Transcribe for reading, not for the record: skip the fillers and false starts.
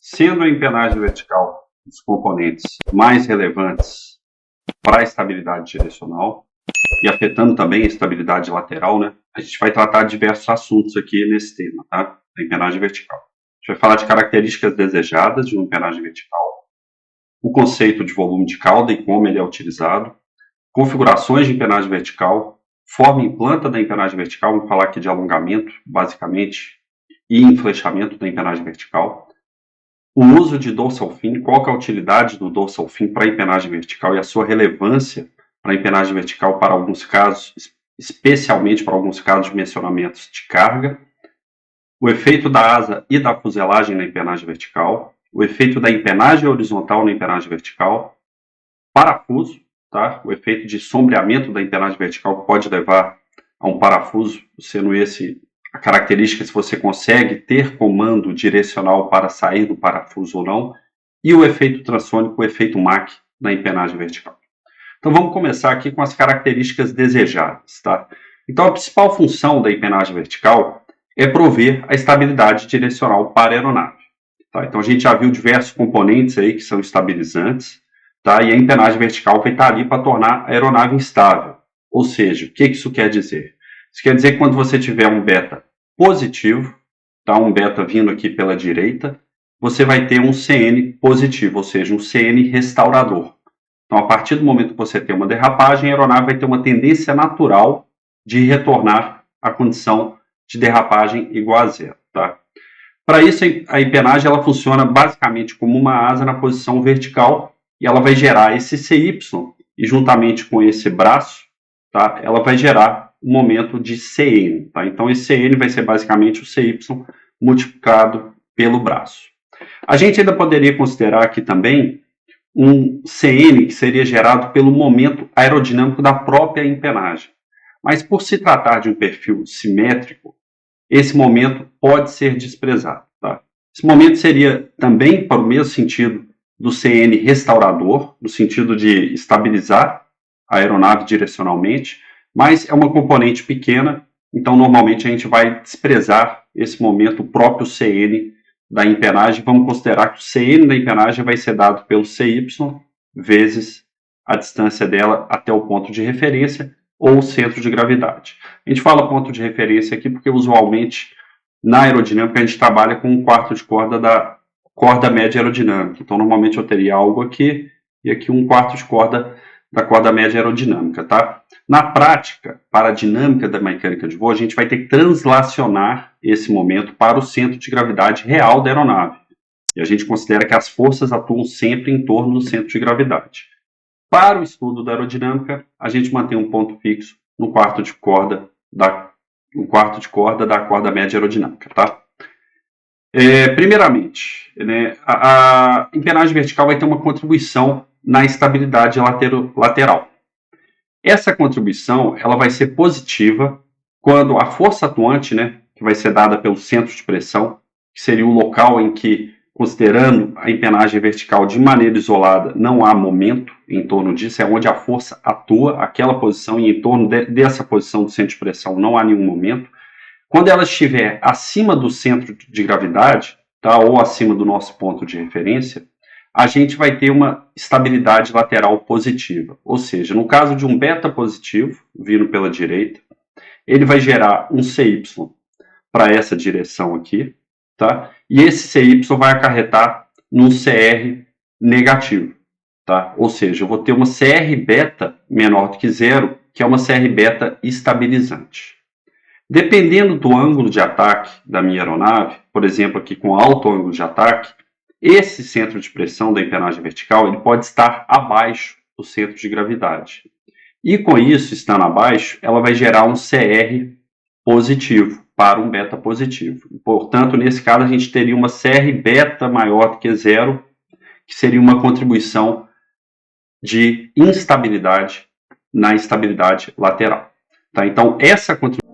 Sendo a empenagem vertical os componentes mais relevantes para a estabilidade direcional e afetando também a estabilidade lateral, né? A gente vai tratar de diversos assuntos aqui nesse tema, tá? Da empenagem vertical. A gente vai falar de características desejadas de uma empenagem vertical, o conceito de volume de cauda e como ele é utilizado, configurações de empenagem vertical, forma e planta da empenagem vertical, vamos falar aqui de alongamento, basicamente, e enflechamento da empenagem vertical, o uso de dorsal fin, qual que é a utilidade do dorsal fin para a empenagem vertical e a sua relevância para a empenagem vertical para alguns casos, especialmente para alguns casos de dimensionamentos de carga, o efeito da asa e da fuselagem na empenagem vertical, o efeito da empenagem horizontal na empenagem vertical, parafuso, tá? O efeito de sombreamento da empenagem vertical que pode levar a um parafuso, sendo esse a característica se você consegue ter comando direcional para sair do parafuso ou não, e o efeito transônico, o efeito Mach na empenagem vertical. Então vamos começar aqui com as características desejadas, tá? Então a principal função da empenagem vertical é prover a estabilidade direcional para a aeronave, tá? Então a gente já viu diversos componentes aí que são estabilizantes, tá? E a empenagem vertical vai estar ali para tornar a aeronave instável. Ou seja, o que isso quer dizer? Isso quer dizer que quando você tiver um beta positivo, tá? Um beta vindo aqui pela direita, você vai ter um CN positivo, ou seja, um CN restaurador. Então, a partir do momento que você tem uma derrapagem, a aeronave vai ter uma tendência natural de retornar à condição de derrapagem igual a zero, tá? Para isso, a empenagem ela funciona basicamente como uma asa na posição vertical e ela vai gerar esse CY e juntamente com esse braço, tá? Ela vai gerar um momento de CN, tá? Então, esse CN vai ser basicamente o CY multiplicado pelo braço. A gente ainda poderia considerar aqui também um CN que seria gerado pelo momento aerodinâmico da própria empenagem. Mas por se tratar de um perfil simétrico, esse momento pode ser desprezado, tá? Esse momento seria também para o mesmo sentido do CN restaurador, no sentido de estabilizar a aeronave direcionalmente, mas é uma componente pequena, então normalmente a gente vai desprezar esse momento, o próprio CN da empenagem. Vamos considerar que o CN da empenagem vai ser dado pelo CY vezes a distância dela até o ponto de referência ou o centro de gravidade. A gente fala ponto de referência aqui porque usualmente na aerodinâmica a gente trabalha com um quarto de corda da corda média aerodinâmica. Então normalmente eu teria algo aqui e aqui um quarto de corda da corda média aerodinâmica, tá? Na prática, para a dinâmica da mecânica de voo, a gente vai ter que translacionar esse momento para o centro de gravidade real da aeronave. E a gente considera que as forças atuam sempre em torno do centro de gravidade. Para o estudo da aerodinâmica, a gente mantém um ponto fixo no quarto de corda da corda média aerodinâmica, tá? Primeiramente, né, a empenagem vertical vai ter uma contribuição na estabilidade lateral. Essa contribuição ela vai ser positiva quando a força atuante, né, que vai ser dada pelo centro de pressão, que seria o local em que, considerando a empenagem vertical de maneira isolada, não há momento em torno disso, é onde a força atua, aquela posição, e em torno dessa posição do centro de pressão não há nenhum momento. Quando ela estiver acima do centro de gravidade, tá, ou acima do nosso ponto de referência, a gente vai ter uma estabilidade lateral positiva. Ou seja, no caso de um beta positivo, vindo pela direita, ele vai gerar um CY para essa direção aqui, tá? E esse CY vai acarretar num CR negativo, tá? Ou seja, eu vou ter uma CR beta menor do que zero, que é uma CR beta estabilizante. Dependendo do ângulo de ataque da minha aeronave, por exemplo, aqui com alto ângulo de ataque, esse centro de pressão da empenagem vertical ele pode estar abaixo do centro de gravidade. E com isso, estando abaixo, ela vai gerar um CR positivo para um beta positivo. Portanto, nesse caso, a gente teria uma CR beta maior do que zero, que seria uma contribuição de instabilidade na estabilidade lateral. Tá? Então, essa contribuição